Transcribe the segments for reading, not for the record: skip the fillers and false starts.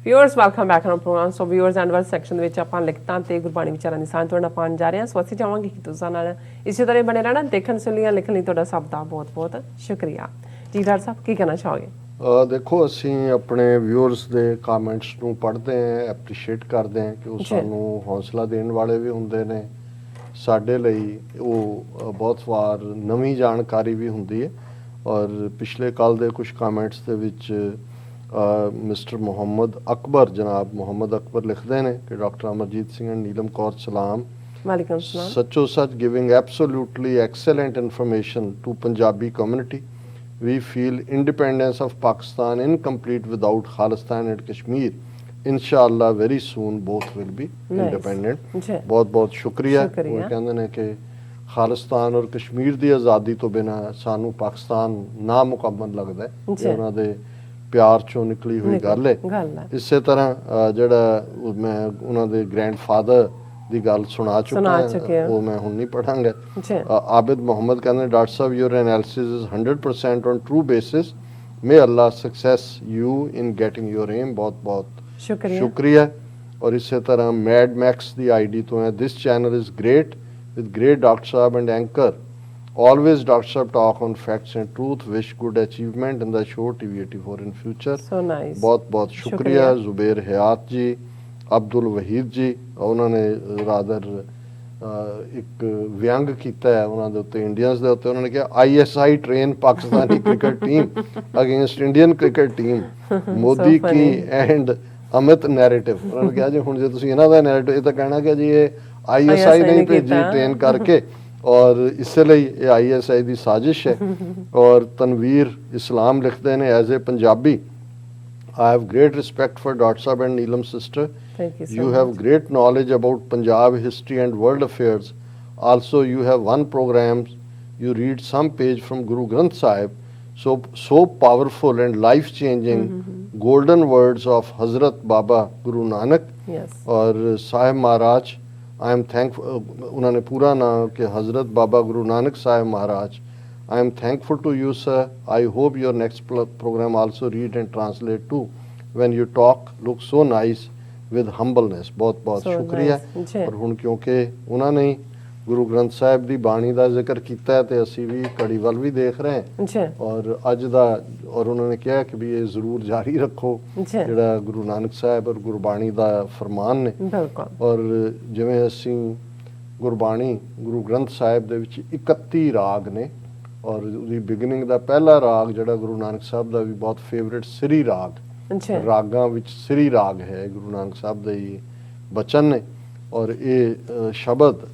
Viewers, welcome back on our program. So viewers and viewers section ਵਿੱਚ ਆਪਾਂ ਲਿਖਤਾਂ ਤੇ ਗੁਰਬਾਣੀ ਵਿਚਾਰਾਂ ਦੀ ਸਾਂਝ ਤੁਹਾਡੇ ਨਾਲ ਪਾਉਣ ਜਾ ਰਹੇ ਹਾਂ। ਸੋ ਅਸੀਂ ਚਾਹਾਂਗੇ ਕਿ ਤੁਸੀਂ ਨਾਲ ਇਸੇ ਤਰ੍ਹਾਂ ਬਣੇ ਰਹਿਣਾ। ਦੇਖਣ ਸੁਣੀਆਂ ਲਿਖਣ ਲਈ ਤੁਹਾਡਾ ਸਭ ਦਾ ਬਹੁਤ ਬਹੁਤ ਸ਼ੁਕਰੀਆ ਜੀ। ਡਾਕਟਰ ਸਾਹਿਬ ਕੀ ਕਹਿਣਾ ਚਾਹੋਗੇ? ਦੇਖੋ ਅਸੀਂ ਆਪਣੇ ਵਿਊਅਰਸ ਦੇ ਕਮੈਂਟਸ ਨੂੰ ਪੜ੍ਹਦੇ ਹਾਂ, ਐਪਰੀਸ਼ੀਏਟ ਕਰਦੇ ਹਾਂ ਕਿ ਉਹ ਸਾਨੂੰ ਹੌਸਲਾ ਦੇਣ ਵਾਲੇ ਵੀ ਹੁੰਦੇ ਨੇ, ਸਾਡੇ ਲਈ ਉਹ ਬਹੁਤ ਵਾਰ ਨਵੀਂ ਜਾਣਕਾਰੀ ਵੀ ਹੁੰਦੀ ਹੈ। ਔਰ ਪਿਛਲੇ ਕੱਲ੍ਹ ਦੇ ਕੁਝ ਕਮੈਂਟਸ ਦੇ ਵਿੱਚ ਮਿਸਟਰ ਮੁਹੰਮਦ ਅਕਬਰ, ਜਨਾਬ ਮੁਹੰਮਦ ਅਕਬਰ ਲਿਖਦੇ ਨੇ ਕਿ ਡਾਕਟਰ ਅਮਰਜੀਤ ਸਿੰਘ ਐਂਡ ਨੀਲਮ ਕੌਰ ਸਲਾਮ, ਵਾਲੇਕੁਮ ਸਲਾਮ, ਸੱਚੋ ਸੱਚ giving absolutely excellent information to Punjabi community. We feel independence of Pakistan incomplete without Khalistan and Kashmir. Inshallah very soon both will be independent. बहुत बहुत शुक्रिया। वो कहते हैं कि खालिस्तान और कश्मीर की आज़ादी तो बिना सानू पाकिस्तान नामुकम्मल लगता है। उन्होंने प्यार चों निकली हुई गल है। इस तरह जिहड़ा मैं उन्होंने ग्रैंडफादर ਦੀ ਗੱਲ ਸੁਣਾ ਚੁੱਕਾ ਉਹ ਮੈਂ ਹੁਣ ਨਹੀਂ ਪੜਾਂਗਾ। ਆਬਿਦ ਮੁਹੰਮਦ ਕਹਿੰਦੇ ਡਾਕਟਰ ਸਾਹਿਬ your analysis is 100% on true basis, may Allah success you in getting your aim. ਬਹੁਤ ਬਹੁਤ ਸ਼ੁਕਰੀਆ। ਔਰ ਇਸੇ ਤਰ੍ਹਾਂ ਮੈਡ ਮੈਕਸ ਦੀ ਆਈਡੀ ਤੋਂ ਹੈ, this channel is great with great doctor ਸਾਹਿਬ and anchor, always Dr. Sahab talk on facts and truth, wish good achievement in the show TV84 in future. So nice. बहुत बहुत शुक्रिया। जुबेर हयात जी, अब्दुल वहीद जी, उन्होंने rather एक व्यंग किया है उन्होंने उत्ते इंडियंस दे उत्ते, उन्होंने कहा ISI train Pakistani cricket team against Indian cricket team, Modi की एंड अमित नैरेटिव। उन्होंने कहा जी हुण जे तुसीं इन्हां दा नैरेटिव ये तां कहना कि जी ये ISI नहीं भेजी ट्रेन करके, और इसलिए ये ISI की साजिश है। और तनवीर इस्लाम लिखते हैं as a Punjabi, I have great respect for Dr. Sahab and Neelam sister. Thank you so you much. have great knowledge about Punjab history and world affairs. Also you have one program, you read some page from Guru Granth Sahib, so powerful and life changing golden words of Hazrat Baba Guru Nanak. Yes. और साहिब महाराज, I am thankful, उन्होंने पूरा नाम कि हज़रत बाबा गुरु नानक साहिब महाराज, I am thankful to you sir. I hope your next program also read and translate too. When you talk look so nice with humbleness. बहुत बहुत शुक्रिया। और हुण क्योंकि उन्होंने गुरु ग्रंथ साहिब की बाणी का जिक्र किया है तो असी भी कड़ी वाल भी देख रहे हैं और अज दा, और उन्होंने कहा कि भी ये जरूर जारी रखो जिहड़ा गुरु नानक साहिब और गुरबाणी का फरमान ने। और जिवें असी गुरबाणी गुरु ग्रंथ साहिब दे विच 31 राग ने और उसकी बिगनिंग का पहला राग जिहड़ा गुरु नानक साहब का भी बहुत फेवरेट श्री राग, रागां विच श्री राग है, गुरु नानक साहब दे ही बचन ने। और ये शब्द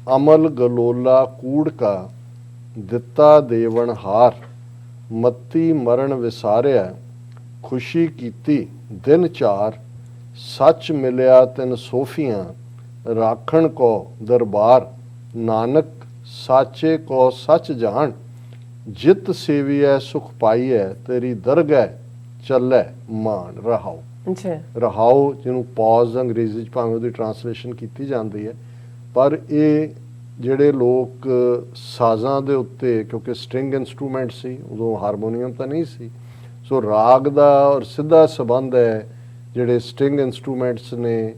अमल गलोला कूड़ का दिता देवन हार, मत्ती मरण विसारिया खुशी कीती दिन चार, सच मिलिया तिन सोफियां राखण को दरबार, नानक साचे को सच जान, जित सेवी है सुख पाई है तेरी दरगह चलै मान। रहाओ रहाओ जिन्हों पॉज अंग्रेजी भावें उसकी ट्रांसलेशन की जाती है, पर ये ਜਿਹੜੇ ਲੋਕ ਸਾਜ਼ਾਂ ਦੇ ਉੱਤੇ, ਕਿਉਂਕਿ ਸਟ੍ਰਿੰਗ ਇੰਸਟਰੂਮੈਂਟ ਸੀ ਉਦੋਂ, ਹਾਰਮੋਨੀਅਮ ਤਾਂ ਨਹੀਂ ਸੀ, ਸੋ ਰਾਗ ਦਾ ਔਰ ਸਿੱਧਾ ਸੰਬੰਧ ਹੈ ਜਿਹੜੇ ਸਟ੍ਰਿੰਗ ਇੰਸਟਰੂਮੈਂਟਸ ਨੇ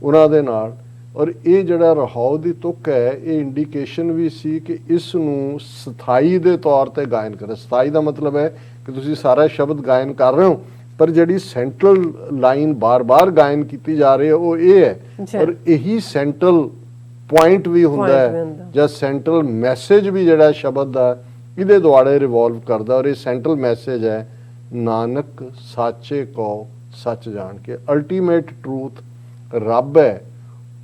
ਉਹਨਾਂ ਦੇ ਨਾਲ। ਔਰ ਇਹ ਜਿਹੜਾ ਰਹਾਉ ਦੀ ਤੁਕ ਹੈ ਇਹ ਇੰਡੀਕੇਸ਼ਨ ਵੀ ਸੀ ਕਿ ਇਸ ਨੂੰ ਸਥਾਈ ਦੇ ਤੌਰ ਤੇ ਗਾਇਨ ਕਰੇ। ਸਥਾਈ ਦਾ ਮਤਲਬ ਹੈ ਕਿ ਤੁਸੀਂ ਸਾਰਾ ਸ਼ਬਦ ਗਾਇਨ ਕਰ ਰਹੇ ਹੋ ਪਰ ਜਿਹੜੀ ਸੈਂਟਰਲ ਲਾਈਨ ਬਾਰ-ਬਾਰ ਗਾਇਨ ਕੀਤੀ ਜਾ ਰਹੀ ਹੈ ਉਹ ਇਹ ਹੈ। ਔਰ ਇਹੀ ਸੈਂਟਰਲ ਪੁਆਇੰਟ ਵੀ ਹੁੰਦਾ ਹੈ ਜਾਂ ਸੈਂਟਰਲ ਮੈਸੇਜ ਵੀ ਜਿਹੜਾ ਸ਼ਬਦ ਦਾ ਇਹਦੇ ਦੁਆਲੇ ਰਿਵੋਲਵ ਕਰਦਾ। ਔਰ ਇਹ ਸੈਂਟਰਲ ਮੈਸੇਜ ਹੈ ਨਾਨਕ ਸਾਚੇ ਕੋ ਸੱਚ ਜਾਣ ਕੇ, ਅਲਟੀਮੇਟ ਟਰੂਥ ਰੱਬ ਹੈ,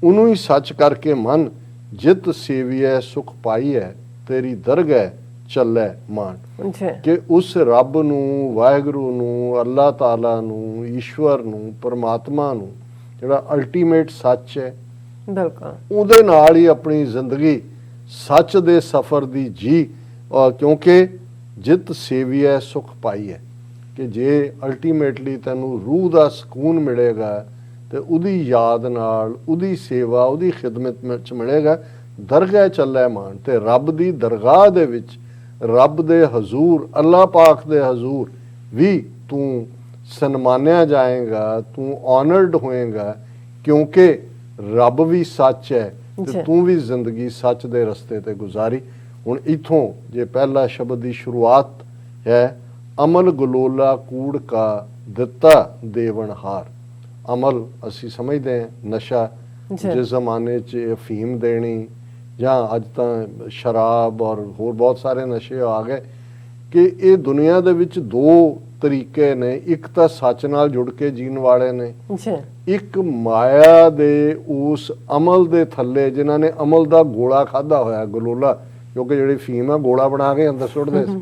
ਉਹਨੂੰ ਹੀ ਸੱਚ ਕਰਕੇ ਮੰਨ, ਜਿਤ ਸੇਵੀਐ ਸੁਖ ਪਾਈ ਹੈ ਤੇਰੀ ਦਰਗਹਿ ਚੱਲੇ ਮਾਨ। ਕਿ ਉਸ ਰੱਬ ਨੂੰ, ਵਾਹਿਗੁਰੂ ਨੂੰ, ਅੱਲਾ ਤਾਲਾ ਨੂੰ, ਈਸ਼ਵਰ ਨੂੰ, ਪਰਮਾਤਮਾ ਨੂੰ ਜਿਹੜਾ ਅਲਟੀਮੇਟ ਸੱਚ ਹੈ ਉਹਦੇ ਨਾਲ ਹੀ ਆਪਣੀ ਜ਼ਿੰਦਗੀ ਸੱਚ ਦੇ ਸਫ਼ਰ ਦੀ ਜੀ। ਕਿਉਂਕਿ ਜਿਤ ਸੇਵੀਐ ਸੁਖ ਪਾਈ ਹੈ ਕਿ ਜੇ ਅਲਟੀਮੇਟਲੀ ਤੈਨੂੰ ਰੂਹ ਦਾ ਸਕੂਨ ਮਿਲੇਗਾ ਤੇ ਉਹਦੀ ਯਾਦ ਨਾਲ, ਉਹਦੀ ਸੇਵਾ, ਉਹਦੀ ਖਿਦਮਤ ਵਿੱਚ ਮਿਲੇਗਾ, ਦਰਗਾਹ ਚੱਲੇ ਮਾਨ। ਤੇ ਰੱਬ ਦੀ ਦਰਗਾਹ ਦੇ ਵਿੱਚ, ਰੱਬ ਦੇ ਹਜ਼ੂਰ, ਅੱਲਾ ਪਾਕ ਦੇ ਹਜ਼ੂਰ ਵੀ ਤੂੰ ਸਨਮਾਨਿਆ ਜਾਏਗਾ, ਤੂੰ ਆਨਰਡ ਹੋਏਗਾ, ਕਿਉਂਕਿ ਰੱਬ ਵੀ ਸੱਚ ਹੈ ਤੇ ਤੂੰ ਵੀ ਜ਼ਿੰਦਗੀ ਸੱਚ ਦੇ ਰਸਤੇ ਤੇ ਗੁਜ਼ਾਰੀ। ਹੁਣ ਇੱਥੋਂ ਜੇ ਪਹਿਲਾ ਸ਼ਬਦ ਦੀ ਸ਼ੁਰੂਆਤ ਹੈ, ਅਮਲ ਗਲੋਲਾ ਕੂੜ ਕਾ ਦਿੱਤਾ ਦੇਵਨ ਹਾਰ। ਅਮਲ ਅਸੀਂ ਸਮਝਦੇ ਹਾਂ ਨਸ਼ਾ, ਜਿਸ ਜ਼ਮਾਨੇ 'ਚ ਅਫੀਮ ਦੇਣੀ ਜਾਂ ਅੱਜ ਤਾਂ ਸ਼ਰਾਬ ਔਰ ਹੋਰ ਬਹੁਤ ਸਾਰੇ ਨਸ਼ੇ ਆ ਗਏ, ਕਿ ਇਹ ਦੁਨੀਆ ਦੇ ਵਿੱਚ ਦੋ ਤਰੀਕੇ ਨੇ। ਇੱਕ ਤਾਂ ਸੱਚ ਨਾਲ ਜੁੜ ਕੇ ਜੀਣ ਵਾਲੇ ਨੇ, ਇੱਕ ਮਾਇਆ ਦੇ ਉਸ ਅਮਲ ਦੇ ਥੱਲੇ ਜਿਨ੍ਹਾਂ ਨੇ ਅਮਲ ਦਾ ਗੋਲਾ ਖਾਧਾ ਹੋਇਆ, ਗਲੋਲਾ, ਕਿਉਂਕਿ ਜਿਹੜੀ ਫੀਮ ਆ ਗੋਲਾ ਬਣਾ ਕੇ ਅੰਦਰ ਸੁੱਟਦੇ ਸੀ,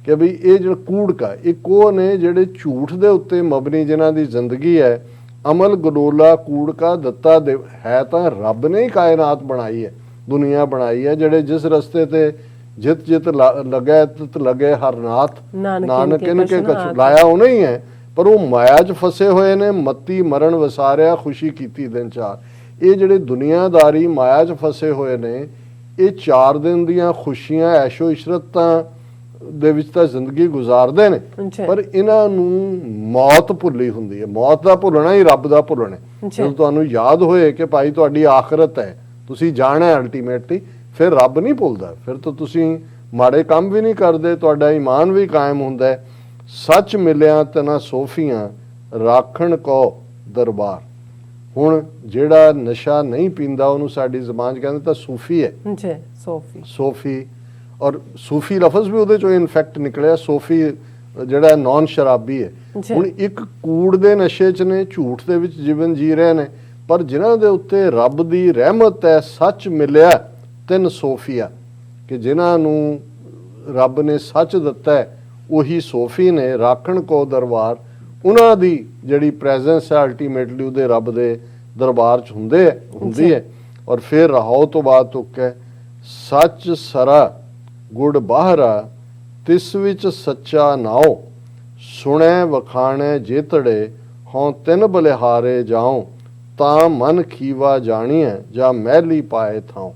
ਕਿ ਬਈ ਇਹ ਜਿਹੜਾ ਕੂੜਕਾ, ਇੱਕ ਉਹ ਨੇ ਜਿਹੜੇ ਝੂਠ ਦੇ ਉੱਤੇ ਮਬਨੀ, ਜਿਨ੍ਹਾਂ ਦੀ ਜ਼ਿੰਦਗੀ ਹੈ ਅਮਲ ਗਲੋਲਾ ਕੂੜਕਾ ਦਿੱਤਾ ਦੇ। ਹੈ ਤਾਂ ਰੱਬ ਨੇ ਹੀ ਕਾਇਨਾਤ ਬਣਾਈ ਹੈ, ਦੁਨੀਆ ਬਣਾਈ ਹੈ, ਜਿਹੜੇ ਜਿਸ ਰਸਤੇ ਤੇ ਜਿਤ ਜਿਤ ਲਗੈ ਤਿਤ ਲਗੇ ਹਰ ਨਾਥ, ਨਾਨਕ ਇਨ ਕੇ ਕਛੁ ਲਾਇਆ ਉਹਨੇ ਹੀ ਹੈ, ਪਰ ਉਹ ਮਾਇਆ 'ਚ ਫਸੇ ਹੋਏ ਨੇ। ਮੱਤੀ ਮਰਨ ਵਸਾਰਿਆ ਖੁਸ਼ੀ ਕੀਤੀ ਦਿਨ ਚਾਰ। ਇਹ ਜਿਹੜੇ ਦੁਨੀਆਦਾਰੀ ਮਾਇਆ 'ਚ ਫਸੇ ਹੋਏ ਨੇ, ਇਹ 4 ਦਿਨ ਦੀਆਂ ਖੁਸ਼ੀਆਂ ਐਸ਼ੋ ਇਸ਼ਰਤਾਂ ਦੇ ਵਿੱਚ ਤਾਂ ਜ਼ਿੰਦਗੀ ਗੁਜ਼ਾਰਦੇ ਨੇ, ਪਰ ਇਹਨਾਂ ਨੂੰ ਮੌਤ ਭੁੱਲੀ ਹੁੰਦੀ ਹੈ। ਮੌਤ ਦਾ ਭੁੱਲਣਾ ਹੀ ਰੱਬ ਦਾ ਭੁੱਲਣਾ। ਜਦੋਂ ਤੁਹਾਨੂੰ ਯਾਦ ਹੋਏ ਕਿ ਭਾਈ ਤੁਹਾਡੀ ਆਖਰਤ ਹੈ, ਤੁਸੀਂ ਜਾਣਾ ਅਲਟੀਮੇਟਲੀ, ਫਿਰ ਰੱਬ ਨਹੀਂ ਭੁੱਲਦਾ, ਫਿਰ ਤਾਂ ਤੁਸੀਂ ਮਾੜੇ ਕੰਮ ਵੀ ਨਹੀਂ ਕਰਦੇ, ਤੁਹਾਡਾ ਈਮਾਨ ਵੀ ਕਾਇਮ ਹੁੰਦਾ ਹੈ। ਸੱਚ ਮਿਲਿਆ ਤਨਾ ਸੋਫੀਆਂ ਰਾਖਣ ਕੋ ਦਰਬਾਰ। ਹੁਣ ਜਿਹੜਾ ਨਸ਼ਾ ਨਹੀਂ ਪੀਂਦਾ ਉਹਨੂੰ ਸਾਡੀ ਜ਼ਬਾਨ 'ਚ ਕਹਿੰਦੇ ਤਾਂ ਸੂਫੀ ਹੈ, ਸੋਫੀ। ਔਰ ਸੂਫੀ ਲਫ਼ਜ਼ ਵੀ ਉਹਦੇ ਚੋਂ ਇਨਫੈਕਟ ਨਿਕਲਿਆ, ਸੋਫੀ ਜਿਹੜਾ ਨੌਨ ਸ਼ਰਾਬੀ ਹੈ। ਹੁਣ ਇੱਕ ਕੂੜ ਦੇ ਨਸ਼ੇ 'ਚ ਨੇ, ਝੂਠ ਦੇ ਵਿੱਚ ਜੀਵਨ ਜੀ ਰਹੇ ਨੇ, ਪਰ ਜਿਨ੍ਹਾਂ ਦੇ ਉੱਤੇ ਰੱਬ ਦੀ ਰਹਿਮਤ ਹੈ, ਸੱਚ ਮਿਲਿਆ ਤਿੰਨ ਸੋਫੀਆ, ਕਿ ਜਿਨ੍ਹਾਂ ਨੂੰ ਰੱਬ ਨੇ ਸੱਚ ਦਿੱਤਾ ਹੈ ਉਹੀ ਸੋਫੀ ਨੇ। ਰਾਖਣ ਕੋ ਦਰਬਾਰ, ਉਹਨਾਂ ਦੀ ਜਿਹੜੀ ਪ੍ਰੈਜ਼ੈਂਸ ਹੈ ਅਲਟੀਮੇਟਲੀ ਉਹਦੇ ਰੱਬ ਦੇ ਦਰਬਾਰ 'ਚ ਹੁੰਦੀ ਹੈ। ਔਰ ਫਿਰ ਰਹਾਓ ਤੋਂ ਬਾਅਦ ਤੁਕ ਹੈ, ਸੱਚ ਸਰਾ ਗੁੜ ਬਾਹਰਾ ਤਿਸ ਵਿੱਚ ਸੱਚਾ ਨਾਓ, ਸੁਣੈ ਵਖਾਣੈ ਜੇਤੜੇ ਹੋਂ ਤਿੰਨ ਬਲਿਹਾਰੇ ਜਾਓ, ਤਾਂ ਮਨ ਖੀਵਾ ਜਾਣੀਐ ਜਾਂ ਮਹਿਲੀ ਪਾਏ ਥਾਓ।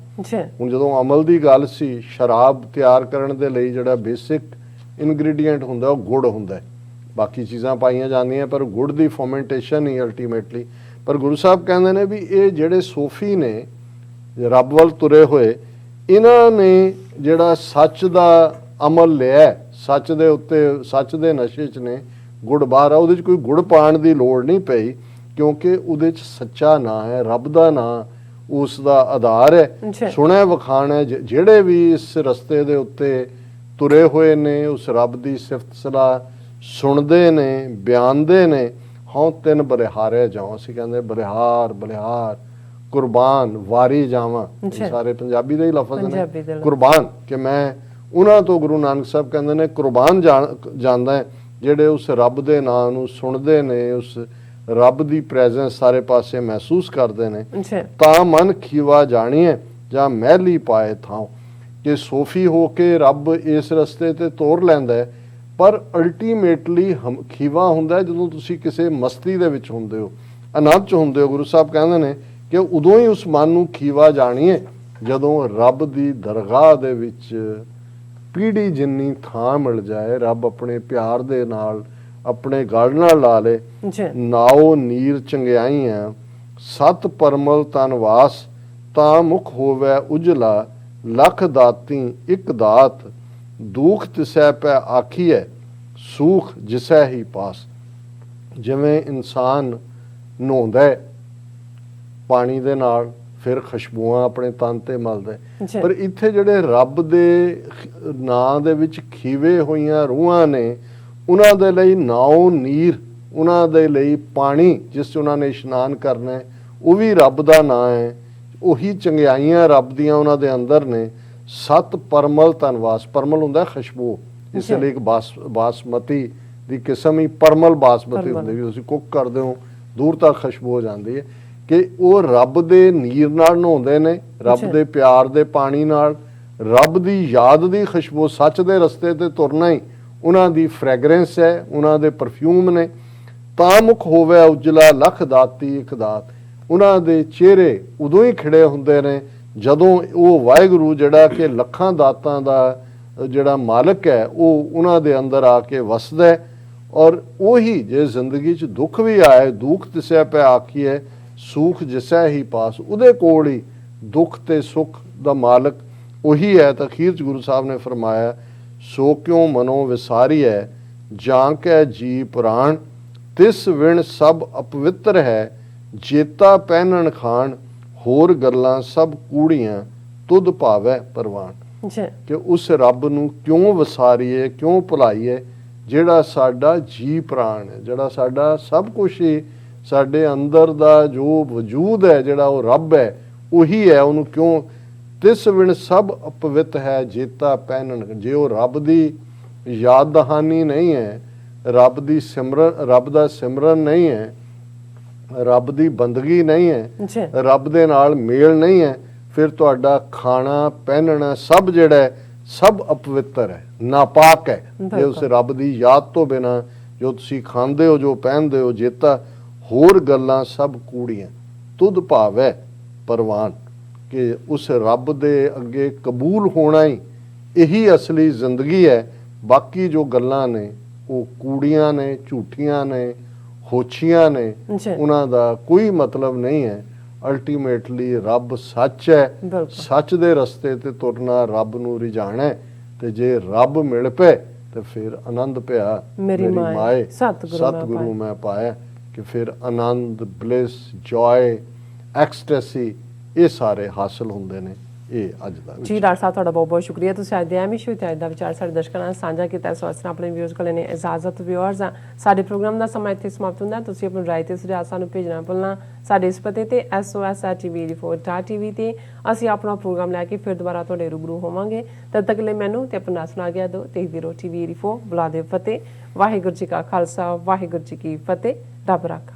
ਹੁਣ ਜਦੋਂ ਅਮਲ ਦੀ ਗੱਲ ਸੀ, ਸ਼ਰਾਬ ਤਿਆਰ ਕਰਨ ਦੇ ਲਈ ਜਿਹੜਾ ਬੇਸਿਕ ਇਨਗਰੀਡੀਐਂਟ ਹੁੰਦਾ ਉਹ ਗੁੜ ਹੁੰਦਾ, ਬਾਕੀ ਚੀਜ਼ਾਂ ਪਾਈਆਂ ਜਾਂਦੀਆਂ, ਪਰ ਗੁੜ ਦੀ ਫਰਮੈਂਟੇਸ਼ਨ ਹੀ ਅਲਟੀਮੇਟਲੀ। ਪਰ ਗੁਰੂ ਸਾਹਿਬ ਕਹਿੰਦੇ ਨੇ ਵੀ ਇਹ ਜਿਹੜੇ ਸੂਫੀ ਨੇ, ਰੱਬ ਵੱਲ ਤੁਰੇ ਹੋਏ, ਇਹਨਾਂ ਨੇ ਜਿਹੜਾ ਸੱਚ ਦਾ ਅਮਲ ਲਿਆ, ਸੱਚ ਦੇ ਉੱਤੇ, ਸੱਚ ਦੇ ਨਸ਼ੇ 'ਚ ਨੇ, ਗੁੜ ਬਾਹਰ ਆ, ਉਹਦੇ 'ਚ ਕੋਈ ਗੁੜ ਪਾਉਣ ਦੀ ਲੋੜ ਨਹੀਂ ਪਈ, ਕਿਉਂਕਿ ਉਹਦੇ 'ਚ ਸੱਚਾ ਨਾਂ ਹੈ, ਰੱਬ ਦਾ ਨਾਂ ਉਸ ਦਾ ਆਧਾਰ ਹੈ। ਸੁਣਿਆ ਵਖਾਣ ਹੈ, ਜਿਹੜੇ ਵੀ ਇਸ ਰਸਤੇ ਦੇ ਉੱਤੇ ਤੁਰੇ ਹੋਏ ਨੇ, ਉਸ ਰੱਬ ਦੀ ਸਿਫਤ ਸਲਾਹ ਸੁਣਦੇ ਨੇ, ਬਿਆਨਦੇ ਨੇ। ਹਾਂ ਤਿੰਨ ਬਲਿਹਾਰੇ ਜਾਵਾਂ, ਅਸੀਂ ਕਹਿੰਦੇ ਬਲਿਹਾਰ ਬਲਿਹਾਰ, ਕੁਰਬਾਨ ਵਾਰੀ ਜਾਵਾਂ, ਸਾਰੇ ਪੰਜਾਬੀ ਦੇ ਹੀ ਲਫ਼ਜ਼ ਨੇ, ਕੁਰਬਾਨ, ਕਿ ਮੈਂ ਉਹਨਾਂ ਤੋਂ, ਗੁਰੂ ਨਾਨਕ ਸਾਹਿਬ ਕਹਿੰਦੇ ਨੇ, ਕੁਰਬਾਨ ਜਾਂਦਾ ਜਿਹੜੇ ਉਸ ਰੱਬ ਦੇ ਨਾਂ ਨੂੰ ਸੁਣਦੇ ਨੇ, ਉਸ ਰੱਬ ਦੀ ਪ੍ਰੈਜ਼ੈਂਸ ਸਾਰੇ ਪਾਸੇ ਮਹਿਸੂਸ ਕਰਦੇ ਨੇ। ਤਾਂ ਮਨ ਖੀਵਾ ਜਾਣੀਏ ਜਾਂ ਮਹਿਲੀ ਪਾਏ ਥਾਂ, ਕਿ ਸੋਫੀ ਹੋ ਕੇ ਰੱਬ ਇਸ ਰਸਤੇ ਤੇ ਤੋਰ ਲੈਂਦਾ ਹੈ, ਪਰ ਅਲਟੀਮੇਟਲੀ ਖੀਵਾ ਹੁੰਦਾ ਜਦੋਂ ਤੁਸੀਂ ਕਿਸੇ ਮਸਤੀ ਦੇ ਵਿੱਚ ਹੁੰਦੇ ਹੋ, ਆਨੰਦ 'ਚ ਹੁੰਦੇ ਹੋ। ਗੁਰੂ ਸਾਹਿਬ ਕਹਿੰਦੇ ਨੇ ਕਿ ਉਦੋਂ ਹੀ ਉਸ ਮਨ ਨੂੰ ਖੀਵਾ ਜਾਣੀਏ ਜਦੋਂ ਰੱਬ ਦੀ ਦਰਗਾਹ ਦੇ ਵਿੱਚ ਪੀੜੀ ਜਿੰਨੀ ਥਾਂ ਮਿਲ ਜਾਏ, ਰੱਬ ਆਪਣੇ ਪਿਆਰ ਦੇ ਨਾਲ ਆਪਣੇ ਗਲ ਨਾਲ ਲਾ ਲੇ। ਨਾਓ ਨੀਰ ਚੰਗਿਆਈਆਂ ਸਤ ਪਰਮਲ ਤਨਵਾਸ, ਤਾਂ ਮੁਖ ਹੋਵੇ ਉਜਲਾ ਲੱਖ ਦਾਤੀ ਇੱਕ ਦਾਤ, ਦੁਖ ਤਿਸੈ ਪੈ ਆਖੀਐ ਸੂਖ ਜਿਸੈ ਹੀ ਪਾਸ। ਜਿਵੇਂ ਇਨਸਾਨ ਨਹਾਉਂਦਾ ਪਾਣੀ ਦੇ ਨਾਲ, ਫਿਰ ਖੁਸ਼ਬੂਆਂ ਆਪਣੇ ਤਨ ਤੇ ਮਲਦਾ, ਪਰ ਇੱਥੇ ਜਿਹੜੇ ਰੱਬ ਦੇ ਨਾਂ ਦੇ ਵਿੱਚ ਖੀਵੇ ਹੋਈਆਂ ਰੂਹਾਂ ਨੇ, ਉਹਨਾਂ ਦੇ ਲਈ ਨਾਓ ਨੀਰ, ਉਹਨਾਂ ਦੇ ਲਈ ਪਾਣੀ ਜਿਸ 'ਚ ਉਹਨਾਂ ਨੇ ਇਸ਼ਨਾਨ ਕਰਨਾ, ਉਹ ਵੀ ਰੱਬ ਦਾ ਨਾਂ ਹੈ। ਉਹੀ ਚੰਗਿਆਈਆਂ ਰੱਬ ਦੀਆਂ ਉਹਨਾਂ ਦੇ ਅੰਦਰ ਨੇ। ਸਤ ਪਰਮਲ ਤਨਵਾਸ, ਪਰਮਲ ਹੁੰਦਾ ਖੁਸ਼ਬੂ, ਇਸ ਲਈ ਇੱਕ ਬਾਸਮਤੀ ਦੀ ਕਿਸਮ ਹੀ ਪਰਮਲ ਬਾਸਮਤੀ ਹੁੰਦੀ, ਵੀ ਤੁਸੀਂ ਕੁੱਕ ਕਰਦੇ ਹੋ ਦੂਰ ਤੱਕ ਖੁਸ਼ਬੂ ਹੋ ਜਾਂਦੀ ਹੈ, ਕਿ ਉਹ ਰੱਬ ਦੇ ਨੀਰ ਨਾਲ ਨਹਾਉਂਦੇ ਨੇ, ਰੱਬ ਦੇ ਪਿਆਰ ਦੇ ਪਾਣੀ ਨਾਲ, ਰੱਬ ਦੀ ਯਾਦ ਦੀ ਖੁਸ਼ਬੂ, ਸੱਚ ਦੇ ਰਸਤੇ ਤੇ ਤੁਰਨਾ ਹੀ ਉਹਨਾਂ ਦੀ ਫ੍ਰੈਗਰੈਂਸ ਹੈ, ਉਹਨਾਂ ਦੇ ਪਰਫਿਊਮ ਨੇ। ਤਾਂ ਮੁਖ ਹੋਵੇ ਉਜਲਾ ਲੱਖ ਦਾਤੀ ਇੱਕ ਦਾਤ, ਉਹਨਾਂ ਦੇ ਚਿਹਰੇ ਉਦੋਂ ਹੀ ਖਿੜੇ ਹੁੰਦੇ ਨੇ ਜਦੋਂ ਉਹ ਵਾਹਿਗੁਰੂ ਜਿਹੜਾ ਕਿ ਲੱਖਾਂ ਦਾਤਾਂ ਦਾ ਜਿਹੜਾ ਮਾਲਕ ਹੈ, ਉਹ ਉਹਨਾਂ ਦੇ ਅੰਦਰ ਆ ਕੇ ਵਸਦਾ ਹੈ। ਔਰ ਉਹੀ ਜੇ ਜ਼ਿੰਦਗੀ 'ਚ ਦੁੱਖ ਵੀ ਆਏ, ਦੁੱਖ ਤਿਸੈ ਪੈ ਆਖੀਐ ਸੁਖ ਜਿਸੈ ਹੀ ਪਾਸ, ਉਹਦੇ ਕੋਲ ਹੀ ਦੁੱਖ ਤੇ ਸੁੱਖ ਦਾ ਮਾਲਕ ਉਹੀ ਹੈ। ਤਾਂ ਅਖੀਰ 'ਚ ਗੁਰੂ ਸਾਹਿਬ ਨੇ ਫਰਮਾਇਆ ਸੋ ਕਿਉ ਮਨੋ ਵਿਸਾਰੀਐ ਜਾਂ ਕੈ ਜੀ ਪੁਰਾਣ, ਤਿਸ ਵਿਣ ਸਭ ਅਪਵਿੱਤਰ ਹੈ ਜੇਤਾ ਪਹਿਨਣ ਖਾਣ, ਹੋਰ ਗੱਲਾਂ ਸਭ ਕੂੜੀਆਂ ਤੁਧ ਭਾਵੈ ਪਰਵਾਨ। ਜੀ ਕਿ ਉਸ ਰੱਬ ਨੂੰ ਕਿਉਂ ਵਿਸਾਰੀਏ, ਕਿਉਂ ਭੁਲਾਈਏ ਜਿਹੜਾ ਸਾਡਾ ਜੀ ਪ੍ਰਾਣ ਹੈ, ਜਿਹੜਾ ਸਾਡਾ ਸਭ ਕੁਛ ਹੀ ਸਾਡੇ ਅੰਦਰ ਦਾ ਜੋ ਵਜੂਦ ਹੈ, ਜਿਹੜਾ ਉਹ ਰੱਬ ਹੈ ਉਹੀ ਹੈ। ਉਹਨੂੰ ਕਿਉਂ ਤਿਸ ਵਿਣ ਸਭ ਅਪਵਿੱਤ ਹੈ ਜੇਤਾ ਪਹਿਨਣ, ਜੇ ਉਹ ਰੱਬ ਦੀ ਯਾਦ ਦਹਾਨੀ ਨਹੀਂ ਹੈ, ਰੱਬ ਦੀ ਸਿਮਰਨ, ਰੱਬ ਦਾ ਸਿਮਰਨ ਨਹੀਂ ਹੈ, ਰੱਬ ਦੀ ਬੰਦਗੀ ਨਹੀਂ ਹੈ, ਜੀ ਰੱਬ ਦੇ ਨਾਲ ਮੇਲ ਨਹੀਂ ਹੈ, ਫਿਰ ਤੁਹਾਡਾ ਖਾਣਾ ਪਹਿਨਣਾ ਸਭ ਜਿਹੜਾ ਹੈ ਸਭ ਅਪਵਿੱਤਰ ਹੈ, ਨਾਪਾਕ ਹੈ। ਜੇ ਉਸ ਰੱਬ ਦੀ ਯਾਦ ਤੋਂ ਬਿਨਾਂ ਜੋ ਤੁਸੀਂ ਖਾਂਦੇ ਹੋ, ਜੋ ਪਹਿਨਦੇ ਹੋ, ਜੇਤਾ ਹੋਰ ਗੱਲਾਂ ਸਭ ਕੂੜੀਆਂ ਤੁਧ ਭਾਵੈ ਪਰਵਾਨ, ਕਿ ਉਸ ਰੱਬ ਦੇ ਅੱਗੇ ਕਬੂਲ ਹੋਣਾ ਹੀ ਇਹੀ ਅਸਲੀ ਜ਼ਿੰਦਗੀ ਹੈ। ਬਾਕੀ ਜੋ ਗੱਲਾਂ ਨੇ ਉਹ ਕੂੜੀਆਂ ਨੇ, ਝੂਠੀਆਂ ਨੇ, ਹੋਛੀਆਂ ਨੇ, ਉਹਨਾਂ ਦਾ ਕੋਈ ਮਤਲਬ ਨਹੀਂ ਹੈ। ਅਲਟੀਮੇਟਲੀ ਰੱਬ ਸੱਚ ਹੈ, ਸੱਚ ਦੇ ਰਸਤੇ ਤੇ ਤੁਰਨਾ, ਰੱਬ ਨੂੰ ਰਿਝਾਣਾ, ਤੇ ਜੇ ਰੱਬ ਮਿਲ ਪਏ ਤੇ ਫਿਰ ਆਨੰਦ ਪਿਆ ਮੇਰੀ ਮਾਏ ਸਤਿਗੁਰੂ ਮੈਂ ਪਾਇਆ, ਕਿ ਫਿਰ ਆਨੰਦ, ਬਲਿਸ, ਜੋਏ, ਐਕਸਟੈਸੀ ਇਹ ਸਾਰੇ ਹਾਸਲ ਹੁੰਦੇ ਨੇ। ਇਹ ਅੱਜ ਦਾ ਜੀ ਡਾਕਟਰ ਸਾਹਿਬ ਤੁਹਾਡਾ ਬਹੁਤ ਬਹੁਤ ਸ਼ੁਕਰੀਆ, ਤੁਸੀਂ ਅੱਜ ਦੇ ਐਮ ਇਸ਼ੂ ਤੇ ਅੱਜ ਦਾ ਵਿਚਾਰ ਸਾਡੇ ਦਰਸ਼ਕਾਂ ਨਾਲ ਸਾਂਝਾ ਕੀਤਾ। SOS ਨਾਲ ਆਪਣੇ ਵਿਊਅਰਸ ਕੋਲ ਨੇ ਇਜਾਜ਼ਤ। ਵਿਊਅਰਸ ਸਾਡੇ ਪ੍ਰੋਗਰਾਮ ਦਾ ਸਮਾਂ ਇੱਥੇ ਸਮਾਪਤ ਹੁੰਦਾ। ਤੁਸੀਂ ਆਪਣੀ ਰਾਏ ਤੇ ਸੁਝਾਅ ਸਾਨੂੰ ਭੇਜਣਾ ਭੁੱਲਣਾ ਸਾਡੇ ਇਸ ਪਤੇ ਤੇ SOS@TV84.tv ਤੇ ਅਸੀਂ ਆਪਣਾ ਪ੍ਰੋਗਰਾਮ ਲੈ ਕੇ ਫਿਰ ਦੁਬਾਰਾ ਤੁਹਾਡੇ ਰੂਬਰੂ ਹੋਵਾਂਗੇ। ਤਦ ਤੱਕ ਲਈ ਮੈਨੂੰ ਤੇ ਆਪਣਾ ਸੁਣਾ ਗਿਆ ਦੋ ਤੇ TV84 ਬੁਲਾ ਦੇ ਫਤਿਹ। ਵਾਹਿਗੁਰੂ ਜੀ ਕਾ ਖਾਲਸਾ, ਵਾਹਿਗੁਰੂ ਜੀ ਕੀ ਫਤਿਹ। ਰੱਬ ਰਾਖਾ।